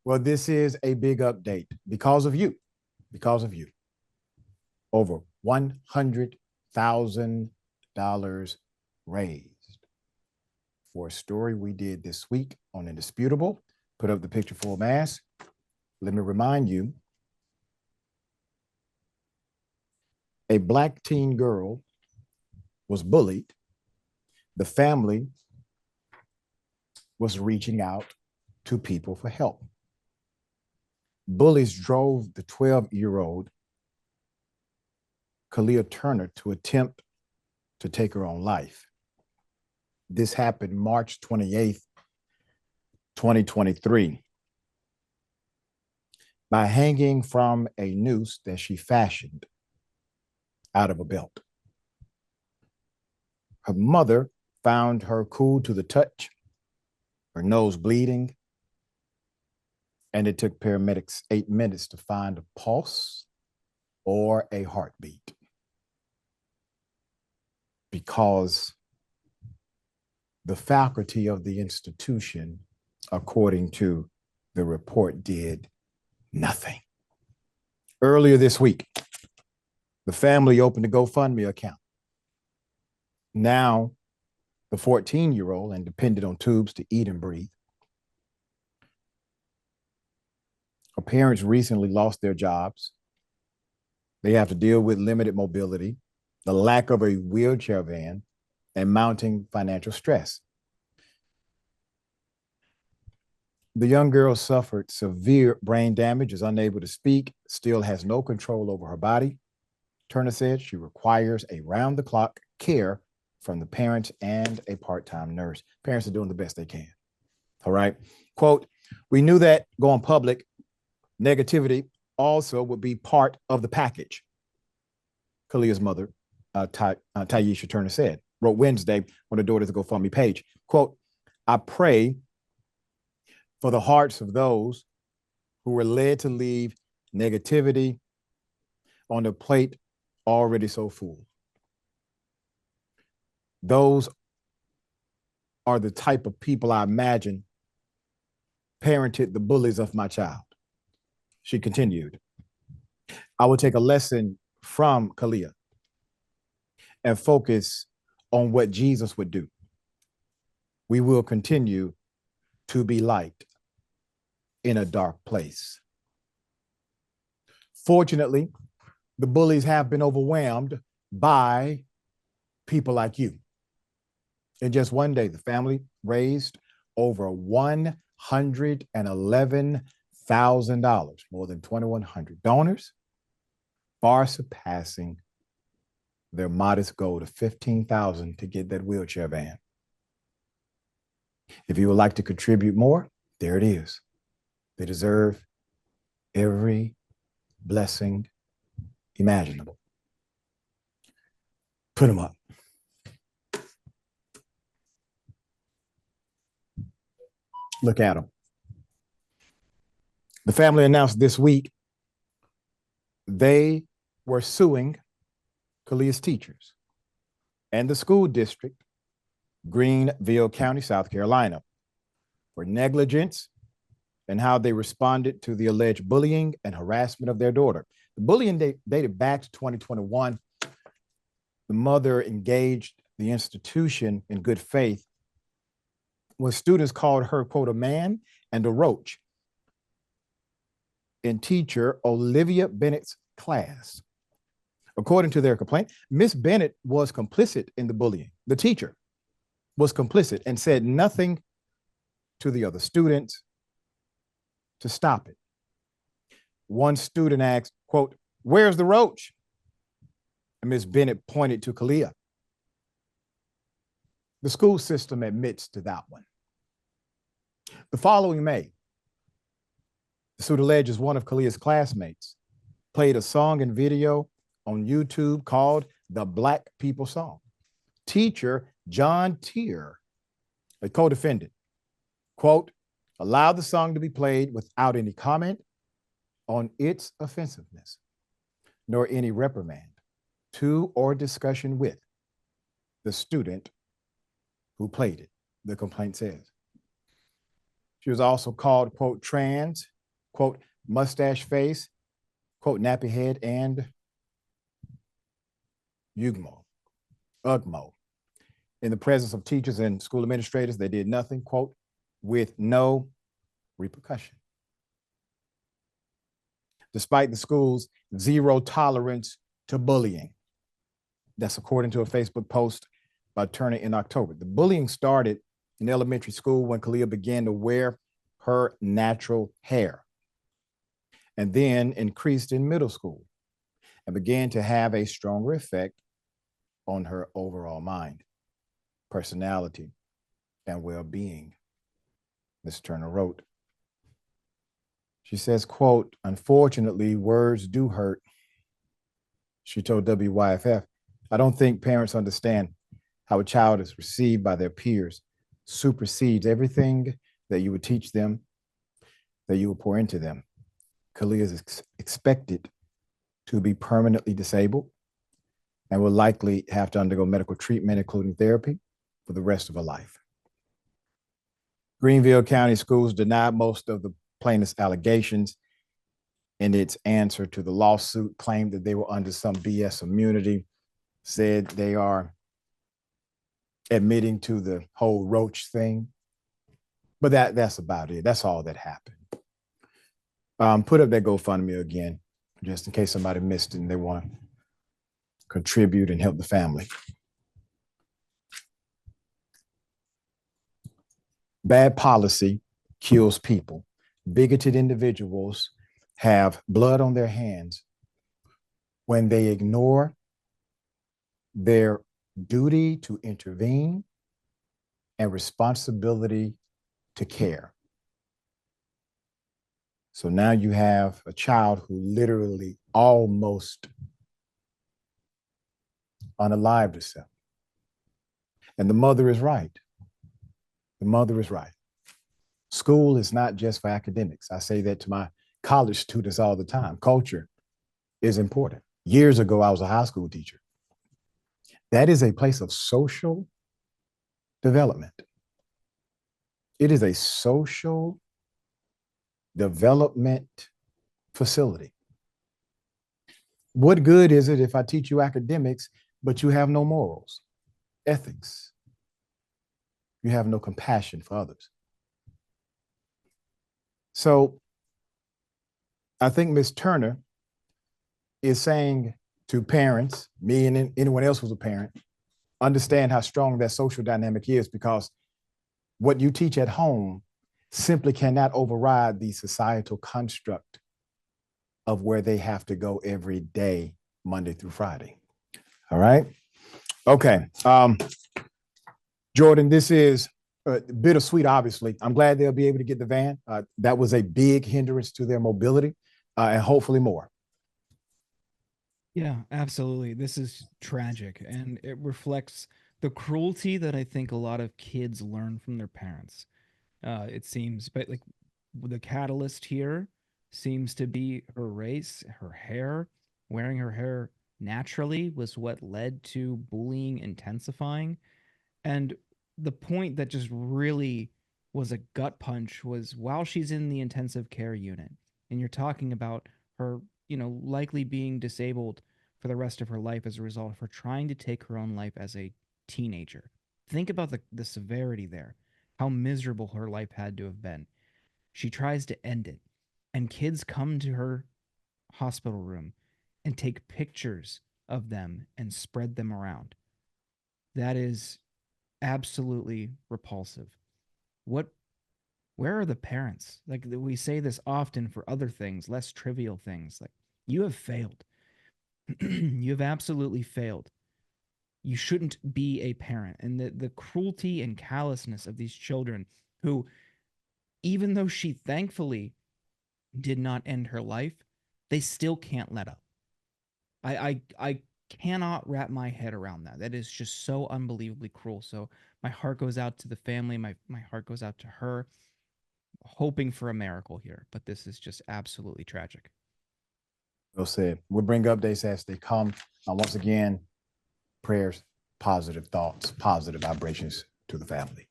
Well, this is a big update because of you, because of you. Over $100,000 raised for a story we did this week on Indisputable. Put up the picture full mass. Let me remind you, a Black teen girl was bullied. The family was reaching out to people for help. Bullies drove the 12-year-old Kelaia Turner to attempt to take her own life. This happened March 28th, 2023, by hanging from a noose that she fashioned out of a belt. Her mother found her cool to the touch, her nose bleeding, and it took paramedics 8 minutes to find a pulse or a heartbeat, because the faculty of the institution, according to the report, did nothing. Earlier this week, the family opened a GoFundMe account. Now, the 14-year-old and depended on tubes to eat and breathe. Her parents recently lost their jobs. They have to deal with limited mobility, the lack of a wheelchair van, and mounting financial stress. The young girl suffered severe brain damage, is unable to speak, still has no control over her body. Turner said she requires a round-the-clock care from the parents and a part-time nurse. Parents are doing the best they can. All right. Quote, "We knew that going public, negativity also would be part of the package," Kelaia's mother, Taisha Turner said, wrote Wednesday on her daughter's GoFundMe page. Quote, "I pray for the hearts of those who were led to leave negativity on the plate already so full. Those are the type of people I imagine parented the bullies of my child." She continued, "I will take a lesson from Kelaia and focus on what Jesus would do. We will continue to be light in a dark place." Fortunately, the bullies have been overwhelmed by people like you. In just one day, the family raised over $111,000, more than 2,100 donors, far surpassing their modest goal of $15,000 to get that wheelchair van. If you would like to contribute more, there it is. They deserve every blessing imaginable. Put them up. Look at them. The family announced this week they were suing Kelaia's teachers and the school district, Greenville County, South Carolina, for negligence and how they responded to the alleged bullying and harassment of their daughter. The bullying dated back to 2021. The mother engaged the institution in good faith when students called her, quote, "a man and a roach" in teacher Olivia Bennett's class. According to their complaint, Miss Bennett was complicit in the bullying. The teacher was complicit and said nothing to the other students to stop it. One student asked, quote, "Where's the roach?" And Miss Bennett pointed to Kelaia. The school system admits to that one. The following May, the student alleges one of Kelaia's classmates played a song and video on YouTube called the Black People Song. Teacher John Tier, a co-defendant, quote, "allowed the song to be played without any comment on its offensiveness, nor any reprimand to or discussion with the student who played it," the complaint says. She was also called, quote, trans, quote, mustache face, quote, nappy head, and ugmo. In the presence of teachers and school administrators, they did nothing, quote, with no repercussion. Despite the school's zero tolerance to bullying. That's according to a Facebook post by Turner in October. The bullying started in elementary school when Kelaia began to wear her natural hair, and then increased in middle school and began to have a stronger effect on her overall mind, personality, and well-being, Ms. Turner wrote. She says, quote, unfortunately, words do hurt. She told WYFF, I don't think parents understand how a child is received by their peers supersedes everything that you would teach them, that you would pour into them. Kelaia is expected to be permanently disabled and will likely have to undergo medical treatment, including therapy, for the rest of her life. Greenville County Schools denied most of the plaintiff's allegations in its answer to the lawsuit, claimed that they were under some BS immunity, said they are admitting to the whole roach thing. But that's about it. That's all that happened. Put up that GoFundMe again, just in case somebody missed it and they want to contribute and help the family. Bad policy kills people. Bigoted individuals have blood on their hands when they ignore their duty to intervene and responsibility to care. So now you have a child who literally almost unalived herself. And the mother is right. The mother is right. School is not just for academics. I say that to my college students all the time. Culture is important. Years ago, I was a high school teacher. That is a place of social development. It is a social development facility. What good is it if I teach you academics, but you have no morals, ethics? You have no compassion for others. So I think Ms. Turner is saying to parents, me and anyone else who's a parent, understand how strong that social dynamic is, because what you teach at home simply cannot override the societal construct of where they have to go every day, Monday through Friday. All right. Okay. Jordan, this is bittersweet, obviously. I'm glad they'll be able to get the van. That was a big hindrance to their mobility, and hopefully more. Yeah, absolutely. This is tragic, and it reflects the cruelty that I think a lot of kids learn from their parents. It seems, but like the catalyst here seems to be her race, her hair. Wearing her hair naturally was what led to bullying intensifying. And the point that just really was a gut punch was while she's in the intensive care unit, and you're talking about her, likely being disabled for the rest of her life as a result of her trying to take her own life as a teenager. Think about the severity there, how miserable her life had to have been. She tries to end it, and kids come to her hospital room and take pictures of them and spread them around. That is absolutely repulsive. What Where are the parents? Like we say this often for other things, less trivial things. Like you have failed. You have absolutely failed. You shouldn't be a parent. And the cruelty and callousness of these children who, even though she thankfully did not end her life, they still can't let up. I cannot wrap my head around that. That is just so unbelievably cruel. So my heart goes out to the family. My heart goes out to her, hoping for a miracle here. But this is just absolutely tragic. Well said. We'll bring updates as they come. Once again, prayers, positive thoughts, positive vibrations to the family.